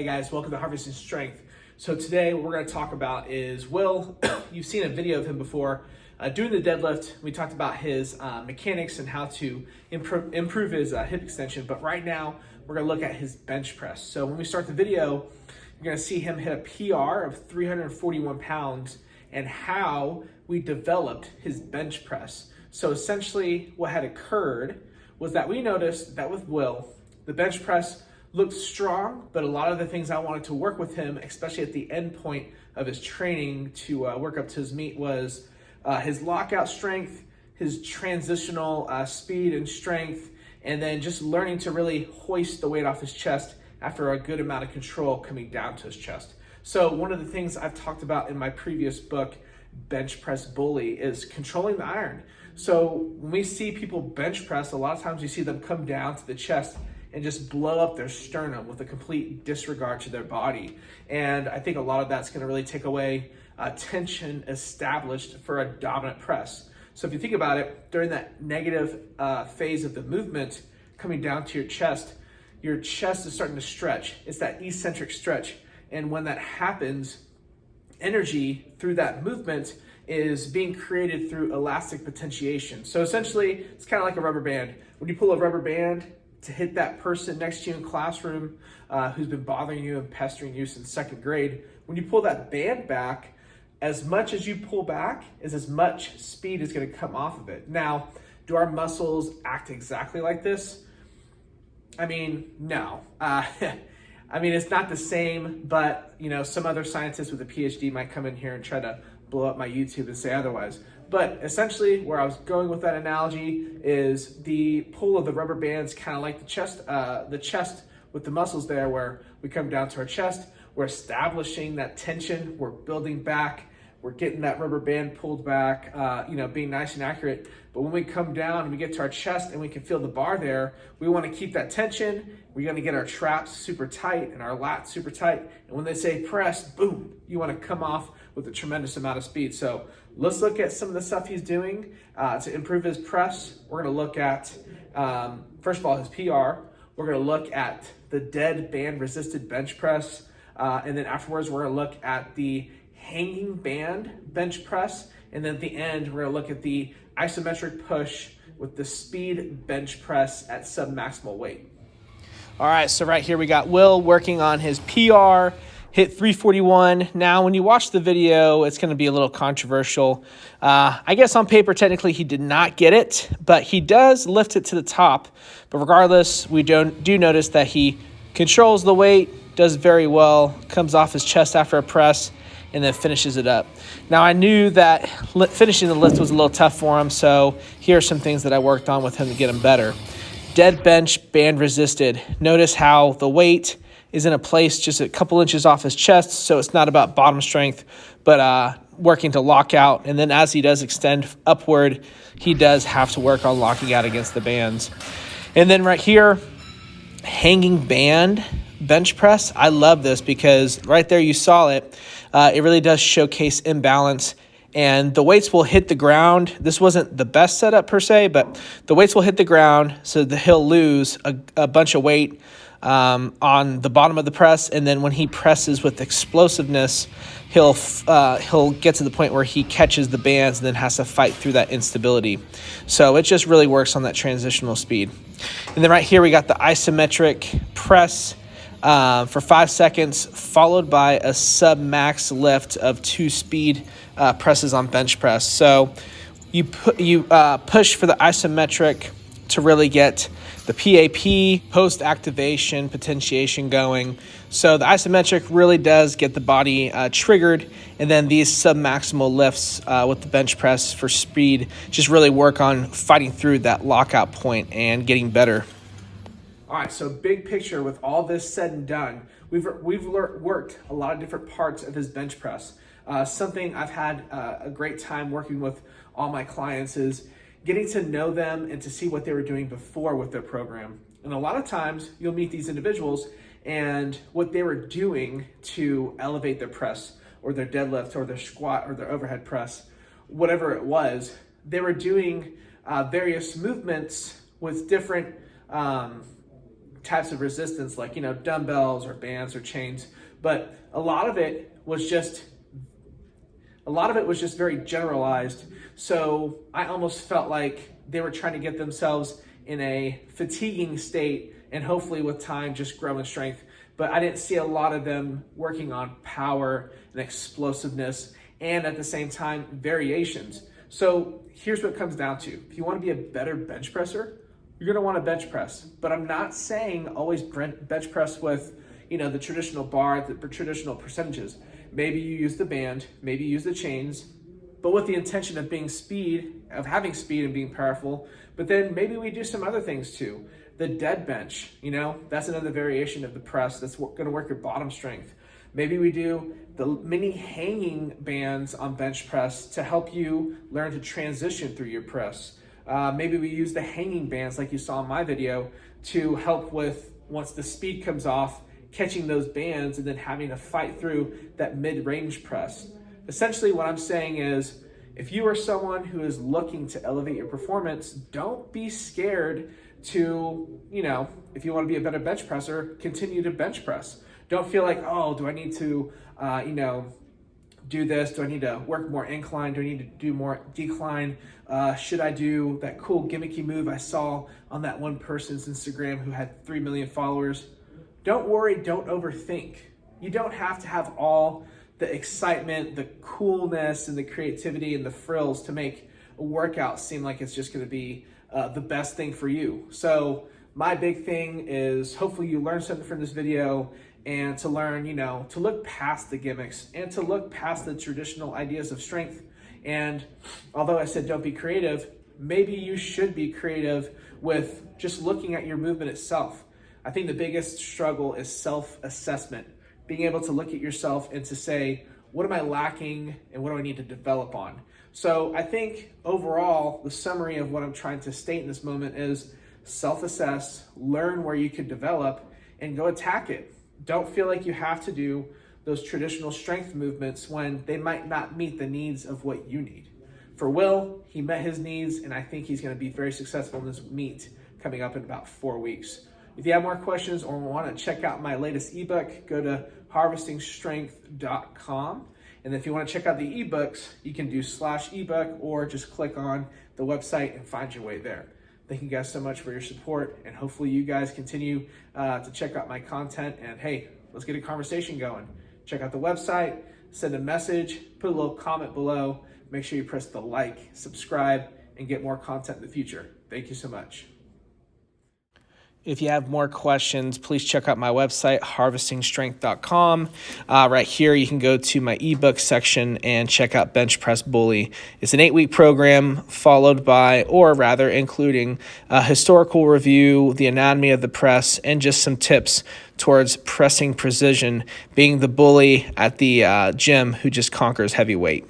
Hey guys, welcome to Harvesting Strength. So today what we're going to talk about is Will. You've seen a video of him before doing the deadlift. We talked about his mechanics and how to improve his hip extension, but right now we're going to look at his bench press. So when we start the video, you're going to see him hit a PR of 341 pounds and how we developed his bench press. So essentially what had occurred was that we noticed that with Will, the bench press looked strong, but a lot of the things I wanted to work with him, especially at the end point of his training to work up to his meet, was his lockout strength, his transitional speed and strength, and then just learning to really hoist the weight off his chest after a good amount of control coming down to his chest. So one of the things I've talked about in my previous book, Bench Press Bully, is controlling the iron. So when we see people bench press, a lot of times you see them come down to the chest and just blow up their sternum with a complete disregard to their body. And I think a lot of that's gonna really take away tension established for a dominant press. So if you think about it, during that negative phase of the movement, coming down to your chest is starting to stretch. It's that eccentric stretch. And when that happens, energy through that movement is being created through elastic potentiation. So essentially, it's kind of like a rubber band. When you pull a rubber band to hit that person next to you in classroom who's been bothering you and pestering you since second grade, when you pull that band back, as much as you pull back is as much speed is going to come off of it. Now, do our muscles act exactly like this? I mean, no. I mean, it's not the same, but some other scientist with a PhD might come in here and try to blow up my YouTube and say otherwise. But essentially, where I was going with that analogy is the pull of the rubber bands, kind of like the chest with the muscles there, where we come down to our chest, we're establishing that tension, we're building back, we're getting that rubber band pulled back, being nice and accurate. But when we come down and we get to our chest and we can feel the bar there, we want to keep that tension. We're going to get our traps super tight and our lats super tight. And when they say press, boom, you want to come off with a tremendous amount of speed. So let's look at some of the stuff he's doing to improve his press. We're going to look at, first of all, his PR. We're going to look at the dead band resisted bench press. And then afterwards, we're going to look at the hanging band bench press. And then at the end, we're going to look at the isometric push with the speed bench press at submaximal weight. All right, so right here we got Will working on his PR, hit 341. Now, when you watch the video, it's going to be a little controversial. I guess on paper, technically, he did not get it, but he does lift it to the top. But regardless, we do notice that he controls the weight, does very well, comes off his chest after a press, and then finishes it up. Now, I knew that finishing the lift was a little tough for him, so here are some things that I worked on with him to get him better. Dead bench, band resisted. Notice how the weight is in a place just a couple inches off his chest, so it's not about bottom strength, but working to lock out. And then as he does extend upward, he does have to work on locking out against the bands. And then right here, hanging band bench press. I love this because right there you saw it. It really does showcase imbalance, and the weights will hit the ground. This wasn't the best setup per se, but the weights will hit the ground, so he'll lose a bunch of weight on the bottom of the press, and then when he presses with explosiveness, he'll get to the point where he catches the bands and then has to fight through that instability. So it just really works on that transitional speed. And then right here we got the isometric press for 5 seconds, followed by a sub-max lift of 2 speed presses on bench press. So you push for the isometric to really get the PAP, post-activation, potentiation going. So the isometric really does get the body triggered, and then these sub-maximal lifts with the bench press for speed just really work on fighting through that lockout point and getting better. All right, so big picture with all this said and done, we've worked a lot of different parts of his bench press. Something I've had a great time working with all my clients is getting to know them and to see what they were doing before with their program. And a lot of times you'll meet these individuals and what they were doing to elevate their press or their deadlift or their squat or their overhead press, whatever it was, they were doing various movements with different types of resistance, like, dumbbells or bands or chains. But a lot of it was just very generalized. So I almost felt like they were trying to get themselves in a fatiguing state and hopefully with time just grow in strength. But I didn't see a lot of them working on power and explosiveness and at the same time variations. So here's what it comes down to. If you want to be a better bench presser, you're going to want to bench press. But I'm not saying always bench press with the traditional bar, the traditional percentages. Maybe you use the band, maybe you use the chains, but with the intention of having speed and being powerful. But then maybe we do some other things too. The dead bench, that's another variation of the press that's going to work your bottom strength. Maybe we do the mini hanging bands on bench press to help you learn to transition through your press. Maybe we use the hanging bands like you saw in my video to help with, once the speed comes off, catching those bands and then having to fight through that mid-range press. Essentially what I'm saying is, if you are someone who is looking to elevate your performance, don't be scared to, if you want to be a better bench presser, continue to bench press. Don't feel like, oh, do I need to, do this? Do I need to work more incline? Do I need to do more decline? Should I do that cool gimmicky move I saw on that one person's Instagram who had 3 million followers? Don't worry, don't overthink. You don't have to have all the excitement, the coolness, and the creativity and the frills to make a workout seem like it's just going to be the best thing for you. So my big thing is hopefully you learn something from this video and to learn, to look past the gimmicks and to look past the traditional ideas of strength. And although I said don't be creative, maybe you should be creative with just looking at your movement itself. I think the biggest struggle is self-assessment, being able to look at yourself and to say, what am I lacking and what do I need to develop on? So I think overall, the summary of what I'm trying to state in this moment is self-assess, learn where you could develop, and go attack it. Don't feel like you have to do those traditional strength movements when they might not meet the needs of what you need. For Will, he met his needs, and I think he's going to be very successful in this meet coming up in about 4 weeks. If you have more questions or want to check out my latest ebook, go to harvestingstrength.com. And if you want to check out the ebooks, you can do /ebook or just click on the website and find your way there. Thank you guys so much for your support, and hopefully you guys continue to check out my content. And hey, let's get a conversation going. Check out the website, send a message, put a little comment below. Make sure you press the like, subscribe, and get more content in the future. Thank you so much. If you have more questions, please check out my website, harvestingstrength.com. Right here, you can go to my ebook section and check out Bench Press Bully. It's an 8-week program followed by, or rather including, a historical review, the anatomy of the press, and just some tips towards pressing precision, being the bully at the gym who just conquers heavyweight.